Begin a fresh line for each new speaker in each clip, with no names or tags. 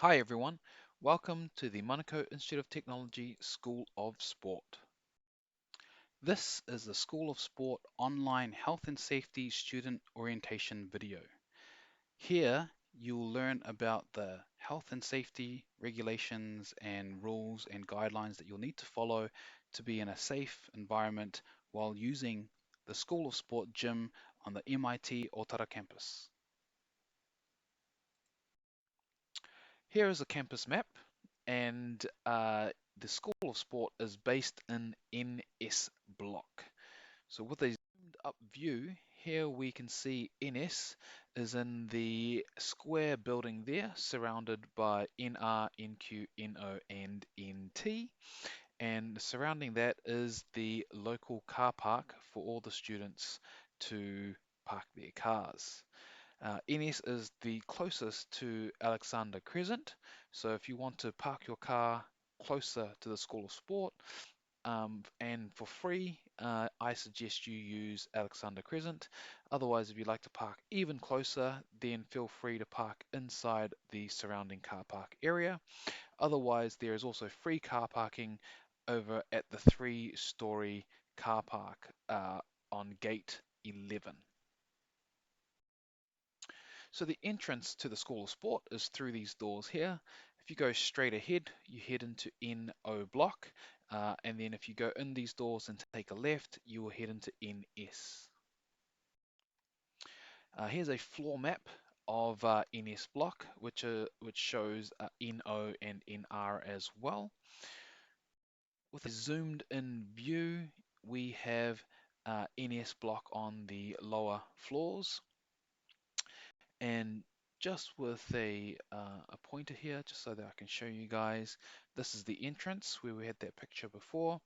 Hi everyone, welcome to the Monaco Institute of Technology School of Sport. This is the School of Sport online health and safety student orientation video. Here you'll learn about the health and safety regulations and rules and guidelines that you'll need to follow to be in a safe environment while using the School of Sport gym on the MIT Otara campus. Here is a campus map, and the School of Sport is based in NS Block. So with a zoomed up view, here we can see NS is in the square building there, surrounded by NR, NQ, NO, and NT. And surrounding that is the local car park for all the students to park their cars. NS is the closest to Alexander Crescent, so if you want to park your car closer to the School of Sport and for free, I suggest you use Alexander Crescent. Otherwise, if you'd like to park even closer, then feel free to park inside the surrounding car park area. Otherwise, there is also free car parking over at the three-story car park on gate 11. So the entrance to the School of Sport is through these doors here. If you go straight ahead, you head into NO block, and then if you go in these doors and take a left, you will head into NS. Here's a floor map of NS block, which shows NO and NR as well. With a zoomed in view, we have NS block on the lower floors. And just with a pointer here, just so that I can show you guys, this is the entrance where we had that picture before.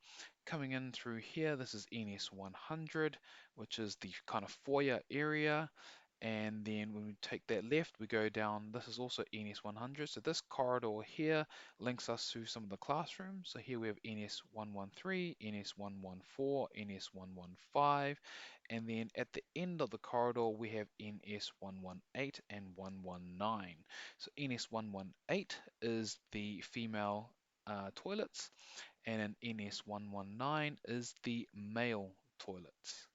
Coming in through here, this is NS 100, which is the kind of foyer area. And then when we take that left, we go down, this is also NS 100. So this corridor here links us to some of the classrooms. So here we have NS 113, NS 114, NS 115. And then at the end of the corridor, we have NS 118 and 119. So NS 118 is the female toilets, and an NS 119 is the male toilets.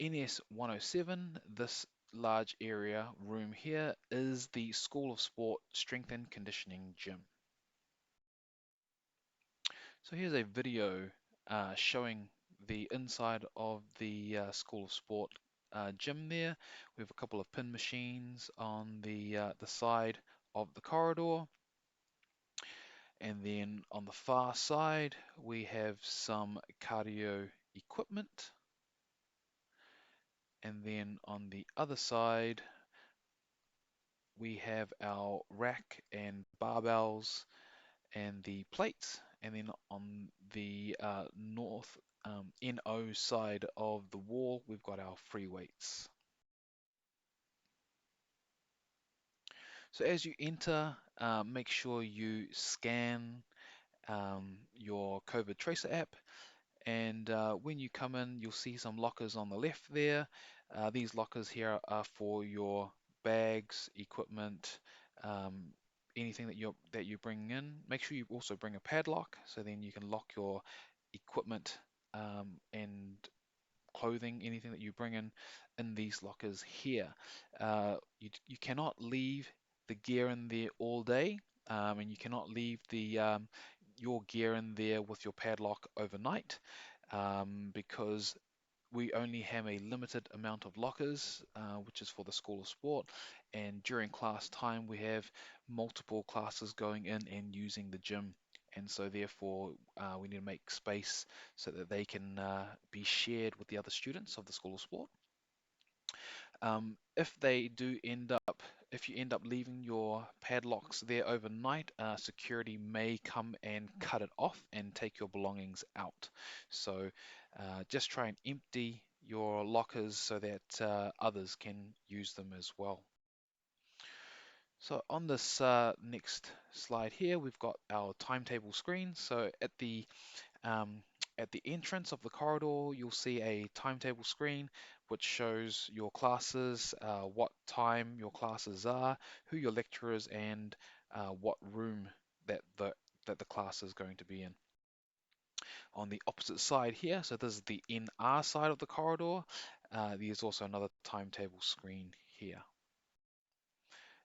NS 107, this large area room here, is the School of Sport Strength and Conditioning Gym. So here's a video showing the inside of the School of Sport gym there. We have a couple of pin machines on the side of the corridor. And then on the far side, we have some cardio equipment. And then on the other side, we have our rack and barbells and the plates. And then on the north NO side of the wall, we've got our free weights. So as you enter, make sure you scan your COVID Tracer app. And when you come in, you'll see some lockers on the left there. These lockers here are for your bags, equipment, anything that you bring in. Make sure you also bring a padlock, so then you can lock your equipment and clothing, anything that you bring in these lockers here. You cannot leave the gear in there all day, and you cannot leave your gear in there with your padlock overnight, because we only have a limited amount of lockers, which is for the School of Sport, and during class time we have multiple classes going in and using the gym, and so therefore we need to make space so that they can be shared with the other students of the School of Sport. If they do if you end up leaving your padlocks there overnight, security may come and cut it off and take your belongings out. So just try and empty your lockers so that others can use them as well. So on this next slide here, we've got our timetable screen. So um, at the entrance of the corridor, you'll see a timetable screen which shows your classes, what time your classes are, who your lecturer is, and what room that the class is going to be in. On the opposite side here, so this is the NR side of the corridor, there's also another timetable screen here.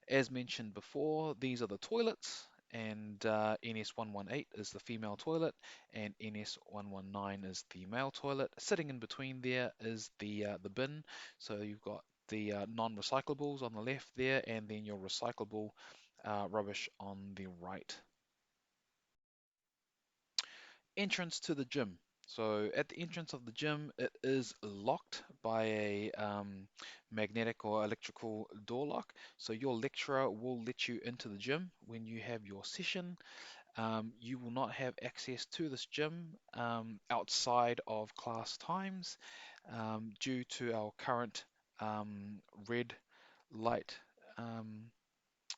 As mentioned before, these are the toilets, and NS118 is the female toilet, and NS119 is the male toilet. Sitting in between there is the bin, so you've got the non-recyclables on the left there, and then your recyclable rubbish on the right. Entrance to the gym. So at the entrance of the gym, it is locked by a magnetic or electrical door lock. So your lecturer will let you into the gym when you have your session. You will not have access to this gym outside of class times due to our current red light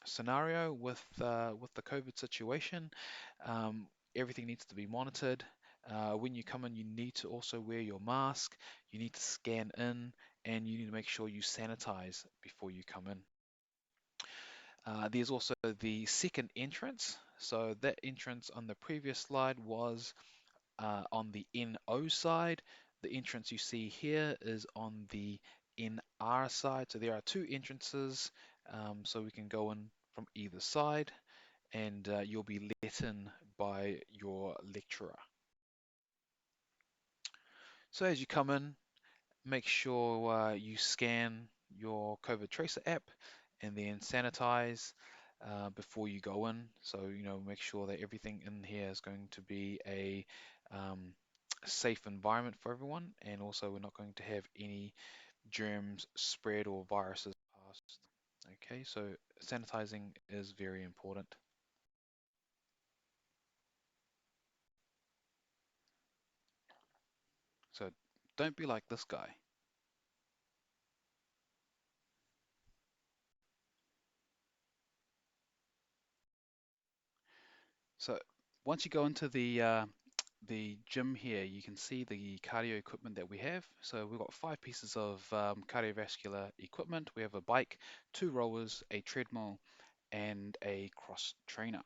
scenario with the COVID situation. Um, Everything needs to be monitored. When you come in, you need to also wear your mask. You need to scan in, and you need to make sure you sanitize before you come in. There's also the second entrance. So that entrance on the previous slide was on the NO side. The entrance you see here is on the NR side. So there are two entrances, so we can go in from either side, and you'll be let in by your lecturer. So as you come in, make sure you scan your COVID Tracer app and then sanitize before you go in. So, make sure that everything in here is going to be a safe environment for everyone, and also we're not going to have any germs spread or viruses passed. Okay, so sanitizing is very important. So don't be like this guy. So once you go into the gym here, you can see the cardio equipment that we have. So we've got 5 pieces of cardiovascular equipment. We have a bike, 2 rowers, a treadmill, and a cross trainer.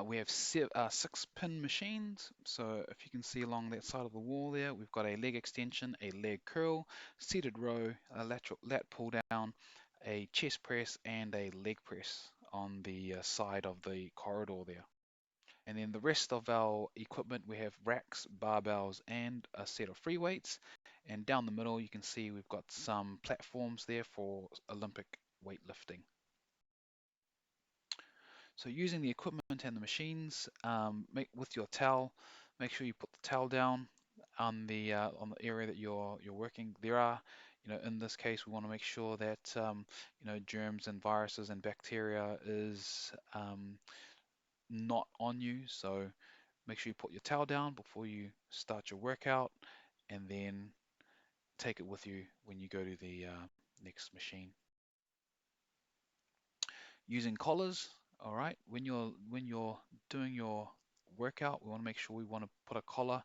We have 6-pin machines. So if you can see along that side of the wall there, we've got a leg extension, a leg curl, seated row, a lateral lat pull down, a chest press, and a leg press on the side of the corridor there. And then the rest of our equipment, we have racks, barbells, and a set of free weights. And down the middle, you can see we've got some platforms there for Olympic weightlifting. So using the equipment and the machines, with your towel, make sure you put the towel down on the area that you're working. There are, in this case, we want to make sure that germs and viruses and bacteria is not on you. So make sure you put your towel down before you start your workout, and then take it with you when you go to the next machine. Using collars, all right. When you're doing your workout, we want to make sure we want to put a collar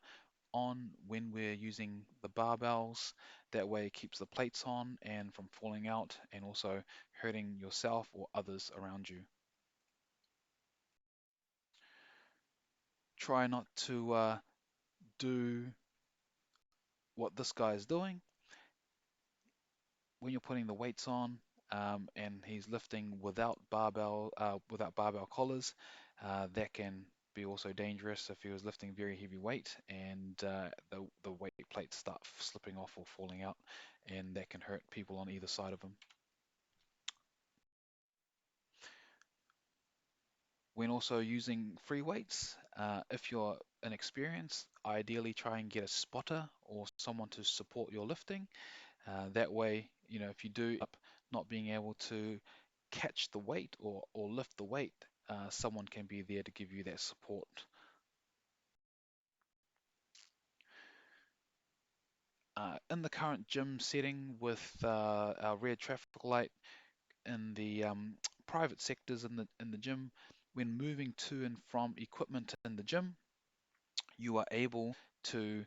on when we're using the barbells. That way it keeps the plates on and from falling out and also hurting yourself or others around you. Try not to do what this guy is doing when you're putting the weights on, and he's lifting without barbell collars. That can be also dangerous if he was lifting very heavy weight and the weight plates start slipping off or falling out, and that can hurt people on either side of him. When also using free weights, if you're inexperienced, ideally try and get a spotter or someone to support your lifting. That way, if you do up not being able to catch the weight or lift the weight, someone can be there to give you that support. In the current gym setting with our red traffic light in the private sectors in the gym, when moving to and from equipment in the gym, you are able to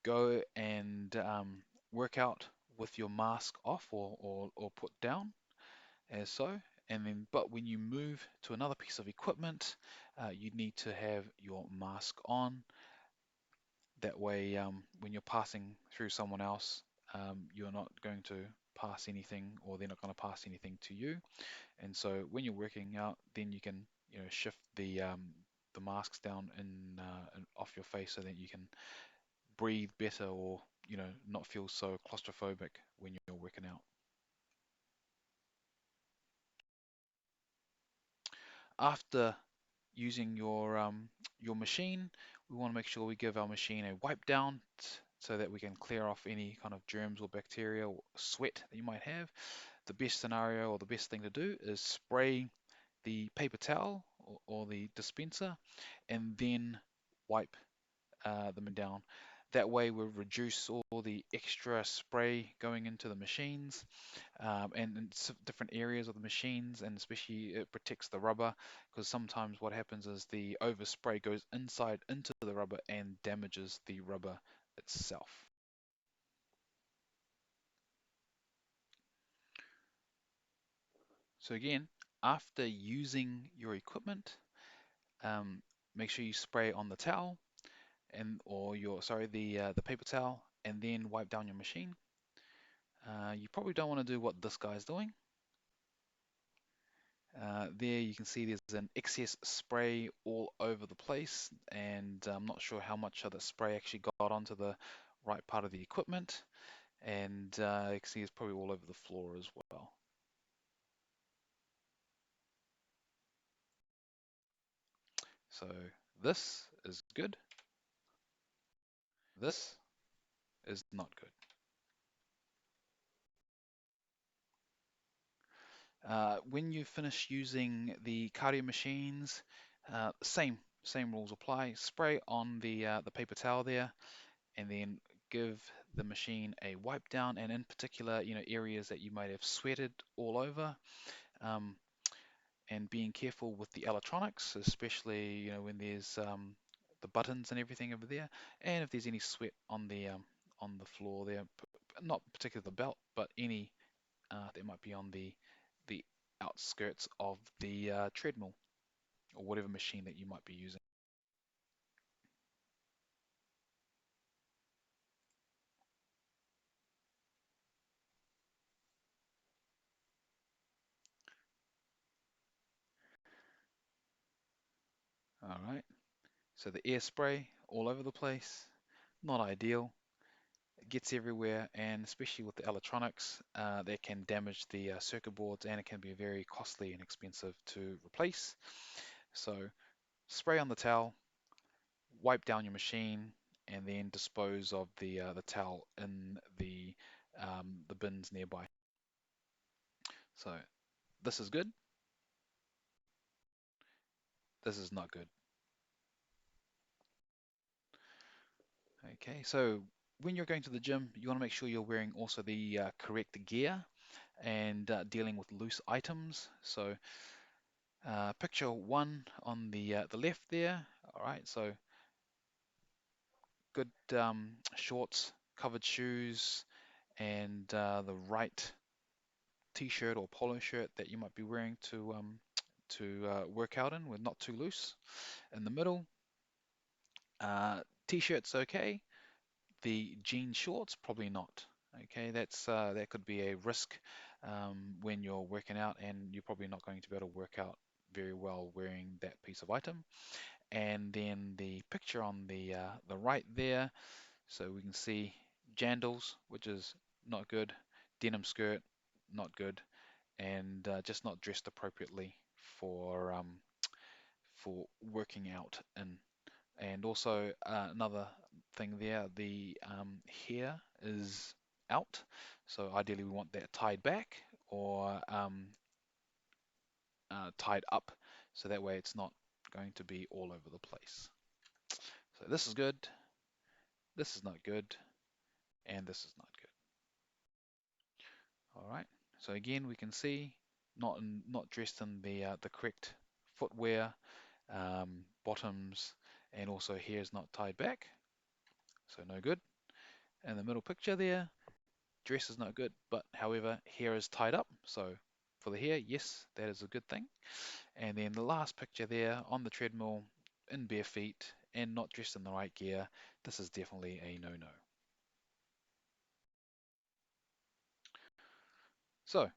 go and work out with your mask off or put down as so. And then, but when you move to another piece of equipment, you need to have your mask on. That way, when you're passing through someone else, you're not going to pass anything, or they're not going to pass anything to you. And so, when you're working out, then you can, shift the masks down off your face so that you can breathe better, or not feel so claustrophobic when you're working out. After using your machine, we want to make sure we give our machine a wipe down so that we can clear off any kind of germs or bacteria or sweat that you might have. The best scenario, or the best thing to do, is spray the paper towel or the dispenser and then wipe them down. That way we'll reduce all the extra spray going into the machines, and in different areas of the machines, and especially it protects the rubber, because sometimes what happens is the overspray goes inside into the rubber and damages the rubber itself. So again, after using your equipment, um, make sure you spray on the towel or the paper towel, and then wipe down your machine. You probably don't want to do what this guy's doing. There you can see there's an excess spray all over the place, and I'm not sure how much of the spray actually got onto the right part of the equipment, and you can see it's probably all over the floor as well. So this is good, this is not good. When you finish using the cardio machines, same rules apply. Spray on the paper towel there, and then give the machine a wipe down, and in particular, areas that you might have sweated all over, um, and being careful with the electronics, especially when there's the buttons and everything over there, and if there's any sweat on the floor there, not particularly the belt, but any that might be on the outskirts of the treadmill or whatever machine that you might be using. All right. So the air spray all over the place, not ideal. It gets everywhere, and especially with the electronics, that can damage the circuit boards, and it can be very costly and expensive to replace. So spray on the towel, wipe down your machine, and then dispose of the towel in the bins nearby. So this is good. This is not good. Okay, so when you're going to the gym, you want to make sure you're wearing also the correct gear and dealing with loose items. So picture one on the left there. All right, so good shorts, covered shoes, and the right t-shirt or polo shirt that you might be wearing to work out in, with not too loose. In the middle, t-shirt's okay. The jean shorts, probably not. Okay, that could be a risk when you're working out, and you're probably not going to be able to work out very well wearing that piece of item. And then the picture on the right there, so we can see jandals, which is not good, denim skirt, not good, and just not dressed appropriately for working out in. And also another thing there, the hair is out. So ideally we want that tied back, or tied up, so that way it's not going to be all over the place. So this is good, this is not good, and this is not good. All right. So again, we can see not dressed in the correct footwear, bottoms, and also hair is not tied back, so no good. And the middle picture there, dress is no good, but however, hair is tied up. So for the hair, yes, that is a good thing. And then the last picture there on the treadmill in bare feet and not dressed in the right gear, this is definitely a no-no. So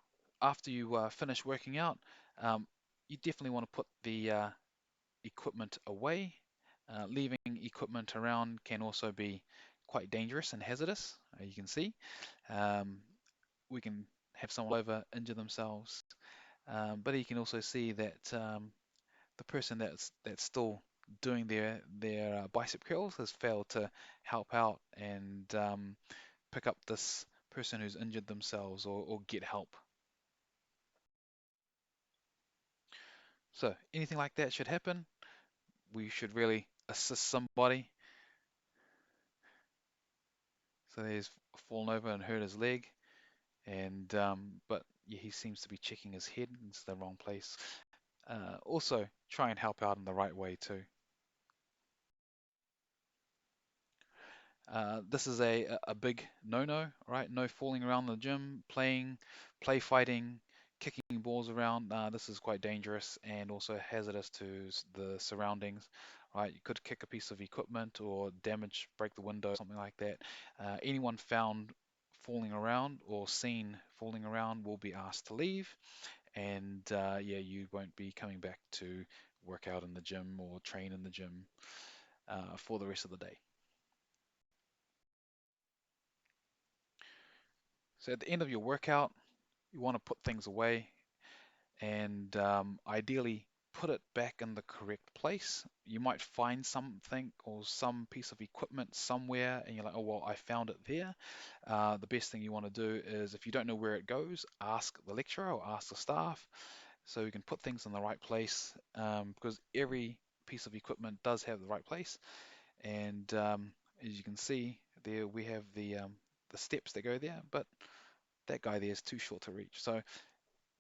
after you finish working out, you definitely want to put the equipment away. Leaving equipment around can also be quite dangerous and hazardous, you can see. Um, we can have someone over injure themselves, but you can also see that the person that's still doing their bicep curls has failed to help out and pick up this person who's injured themselves or get help. So anything like that should happen, we should really assist somebody. So he's fallen over and hurt his leg, and but yeah, he seems to be checking his head into the wrong place. Also, try and help out in the right way too. This is a big no-no, right? No falling around the gym, play fighting, kicking balls around. This is quite dangerous and also hazardous to the surroundings, right? You could kick a piece of equipment or damage, break the window, something like that. Anyone found falling around or seen falling around will be asked to leave, and yeah, you won't be coming back to work out in the gym or train in the gym for the rest of the day. So at the end of your workout, you want to put things away and ideally put it back in the correct place. You might find something or some piece of equipment somewhere and you're like, oh, well, I found it there. The best thing you want to do is if you don't know where it goes, ask the lecturer or ask the staff so you can put things in the right place because every piece of equipment does have the right place. And as you can see, there we have the steps that go there, but that guy there is too short to reach. So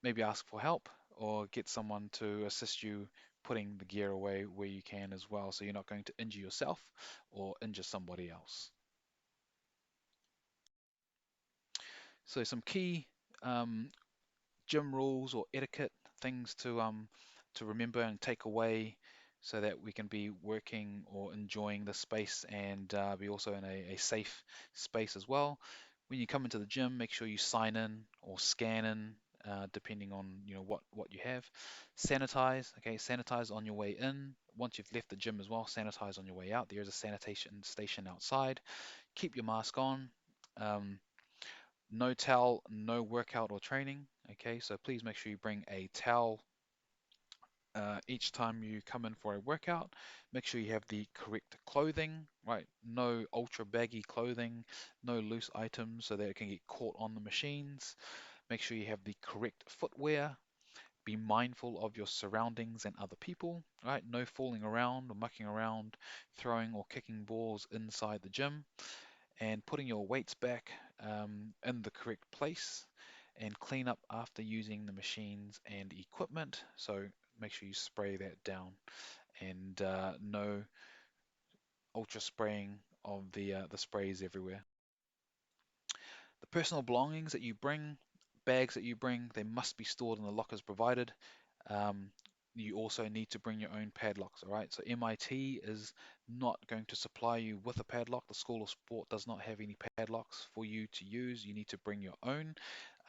maybe ask for help or get someone to assist you putting the gear away where you can as well, so you're not going to injure yourself or injure somebody else. So some key um, gym rules or etiquette things to remember and take away so that we can be working or enjoying the space and be also in a safe space as well. When you come into the gym, make sure you sign in or scan in, depending on what you have. Sanitize, okay, sanitize on your way in. Once you've left the gym as well, sanitize on your way out. There is a sanitation station outside. Keep your mask on. Um, no towel, no workout or training. Okay, so please make sure you bring a towel each time you come in for a workout. Make sure you have the correct clothing, right? No ultra baggy clothing, no loose items so that it can get caught on the machines. Make sure you have the correct footwear. Be mindful of your surroundings and other people, right? No falling around or mucking around, throwing or kicking balls inside the gym, and putting your weights back in the correct place and clean up after using the machines and equipment. So make sure you spray that down and no ultra spraying of the sprays everywhere. The personal belongings that you bring, bags that you bring, they must be stored in the lockers provided. Um, you also need to bring your own padlocks, all right? So MIT is not going to supply you with a padlock. The School of Sport does not have any padlocks for you to use. You need to bring your own,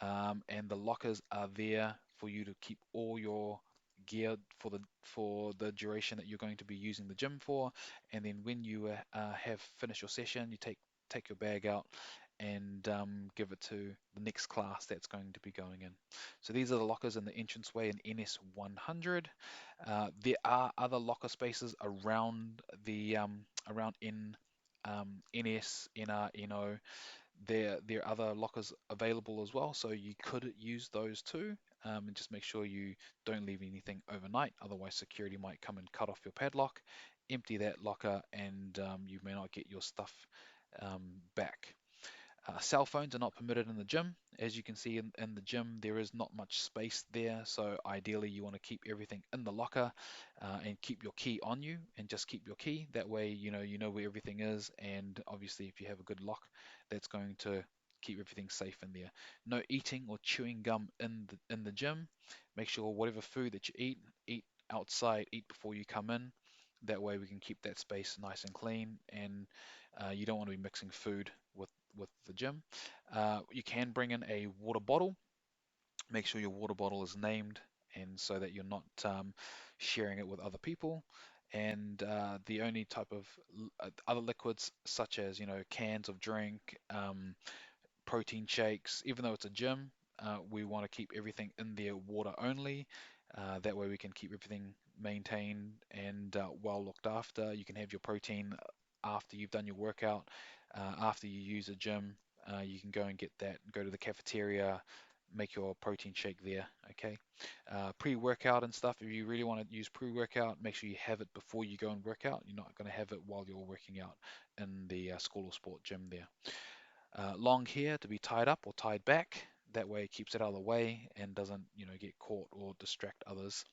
and the lockers are there for you to keep all your gear for the duration that you're going to be using the gym for. And then when you have finished your session, you take your bag out and give it to the next class that's going to be going in. So these are the lockers in the entranceway in NS 100. There are other locker spaces around the around in NS, NR, NO. There are other lockers available as well, so you could use those too. And just make sure you don't leave anything overnight, otherwise security might come and cut off your padlock, empty that locker, and you may not get your stuff back. Cell phones are not permitted in the gym. As you can see in the gym, there is not much space there. So ideally, you want to keep everything in the locker and keep your key on you and just keep your key. That way, you know where everything is. And obviously, if you have a good lock, that's going to keep everything safe in there. No eating or chewing gum in the gym. Make sure whatever food that you eat outside, eat before you come in. That way we can keep that space nice and clean, and you don't want to be mixing food with the gym. You can bring in a water bottle. Make sure your water bottle is named, and so that you're not sharing it with other people. And the only type of other liquids, such as cans of drink, protein shakes, even though it's a gym, we want to keep everything in there water only. That way we can keep everything maintained and well looked after. You can have your protein after you've done your workout, after you use a gym. You can go and get that, go to the cafeteria, make your protein shake there, okay? Pre-workout and stuff, if you really want to use pre-workout, make sure you have it before you go and work out. You're not going to have it while you're working out in the school or sport gym there. Long hair to be tied up or tied back. That way it keeps it out of the way and doesn't, get caught or distract others.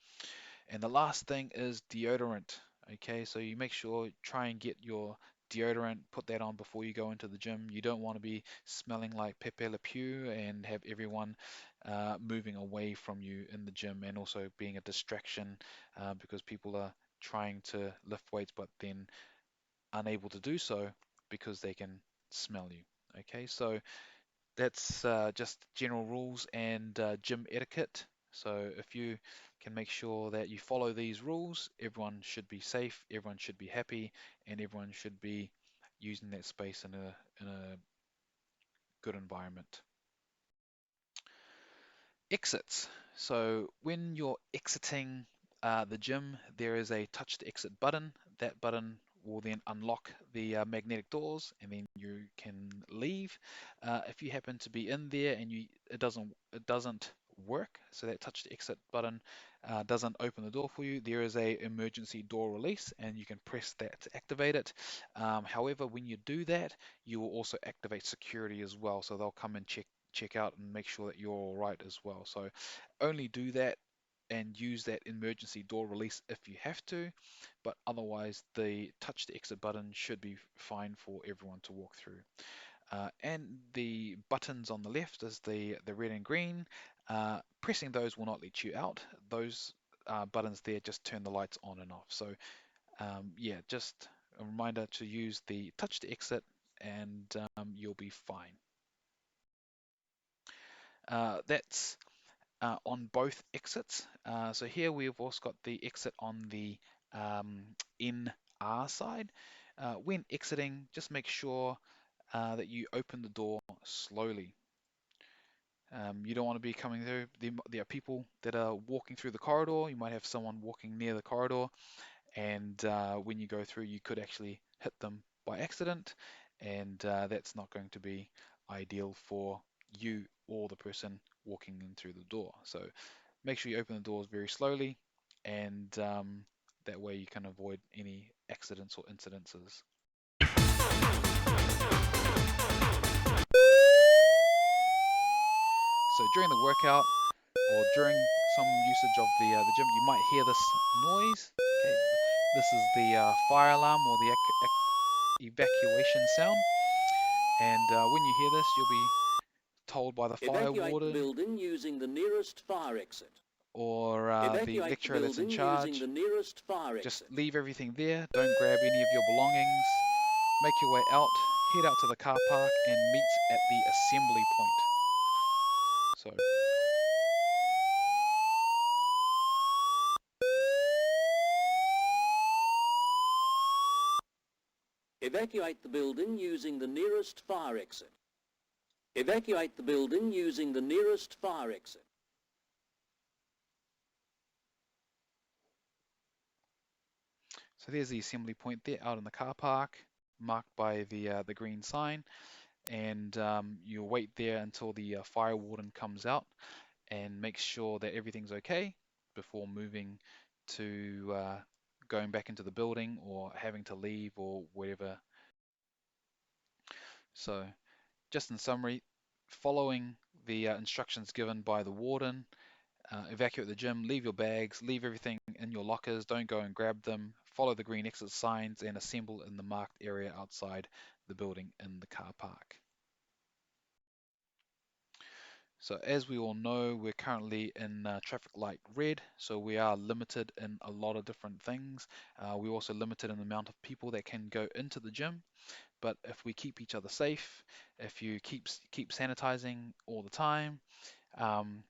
And the last thing is deodorant. Okay, so you make sure, try and get your deodorant, put that on before you go into the gym. You don't want to be smelling like Pepe Le Pew and have everyone moving away from you in the gym, and also being a distraction because people are trying to lift weights but then unable to do so because they can smell you. Okay, so that's just general rules and gym etiquette. So if you can make sure that you follow these rules, everyone should be safe, everyone should be happy, and everyone should be using that space in a good environment. Exits. So when you're exiting the gym, there is a touch to exit button. That button will then unlock the magnetic doors, and then you can leave. If you happen to be in there and it doesn't work, so that touch to exit button doesn't open the door for you, there is a emergency door release, and you can press that to activate it. However, when you do that, you will also activate security as well, so they'll come and check out and make sure that you're all right as well. So only do that and use that emergency door release if you have to, but otherwise the touch the exit button should be fine for everyone to walk through. And the buttons on the left is the red and green. Pressing those will not let you out. Those buttons there just turn the lights on and off. So yeah, just a reminder to use the touch to exit, and you'll be fine. That's on both exits. So here we've also got the exit on the um, NR side. When exiting, just make sure that you open the door slowly. You don't want to be coming through. There are people that are walking through the corridor. You might have someone walking near the corridor, and when you go through, you could actually hit them by accident, and that's not going to be ideal for you or the person walking in through the door. So make sure you open the doors very slowly, and that way you can avoid any accidents or incidences. So during the workout or during some usage of the gym, you might hear this noise. Okay, this is the fire alarm or the evacuation sound. And when you hear this, you'll be told by the fire
Evacuate the
warden
building using the nearest fire exit.
or the
Evacuate the
lecturer that's in
building using
charge.
the nearest fire
Just
exit.
leave everything there. Don't grab any of your belongings. Make your way out, head out to the car park, and meet at the assembly point. So
Evacuate the building using the nearest fire exit. Evacuate the building using the nearest fire exit.
So there's the assembly point there out in the car park, marked by the green sign, and you'll wait there until the fire warden comes out and makes sure that everything's okay before moving to going back into the building or having to leave or whatever. So just in summary, following the instructions given by the warden, evacuate the gym, leave your bags, leave everything in your lockers, don't go and grab them, follow the green exit signs, and assemble in the marked area outside the building in the car park. So as we all know, we're currently in traffic light red, so we are limited in a lot of different things. We're also limited in the amount of people that can go into the gym. But if we keep each other safe, if you keep sanitizing all the time, um,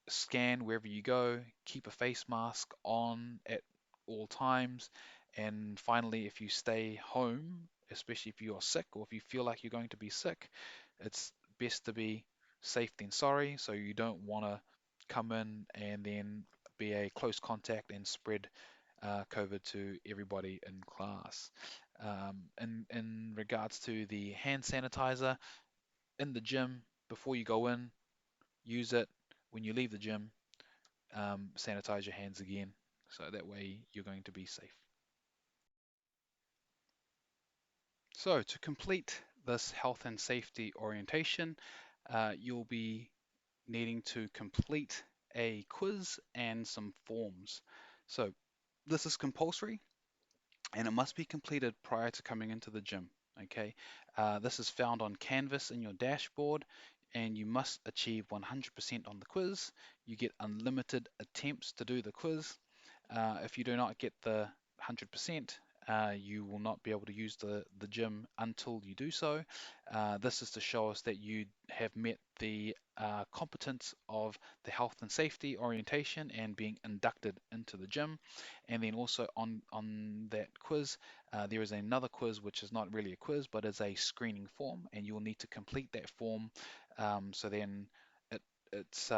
scan wherever you go, keep a face mask on at all times, and finally, if you stay home, especially if you are sick or if you feel like you're going to be sick, it's best to be safe than sorry. So you don't want to come in and then be a close contact and spread COVID to everybody in class. In regards to the hand sanitizer in the gym, before you go in, use it. When you leave the gym, sanitize your hands again, so that way you're going to be safe.
So to complete this health and safety orientation, you'll be needing to complete a quiz and some forms. So this is compulsory and it must be completed prior to coming into the gym. Okay, this is found on Canvas in your dashboard, and you must achieve 100% on the quiz. You get unlimited attempts to do the quiz. If you do not get the 100%, you will not be able to use the gym until you do so. This is to show us that you have met the competence of the health and safety orientation and being inducted into the gym. And then also on that quiz, there is another quiz which is not really a quiz but is a screening form, and you will need to complete that form. So then it, it's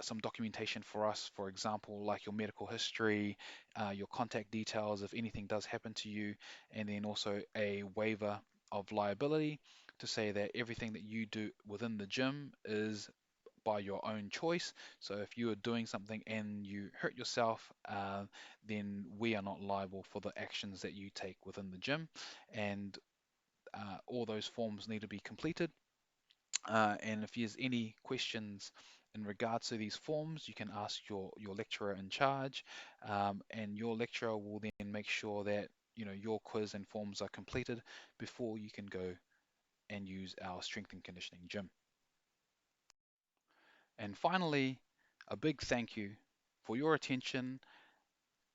some documentation for us, for example, like your medical history, your contact details if anything does happen to you, and then also a waiver of liability to say that everything that you do within the gym is by your own choice. So if you are doing something and you hurt yourself, then we are not liable for the actions that you take within the gym. And all those forms need to be completed. And if there's any questions in regards to these forms, you can ask your lecturer in charge, and your lecturer will then make sure that your quiz and forms are completed before you can go and use our strength and conditioning gym. And finally, a big thank you for your attention,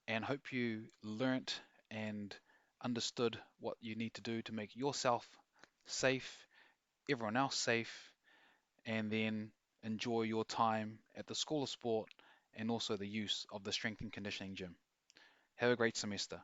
and hope you learnt and understood what you need to do to make yourself safe, everyone else safe, and then enjoy your time at the School of Sport and also the use of the strength and conditioning gym. Have a great semester.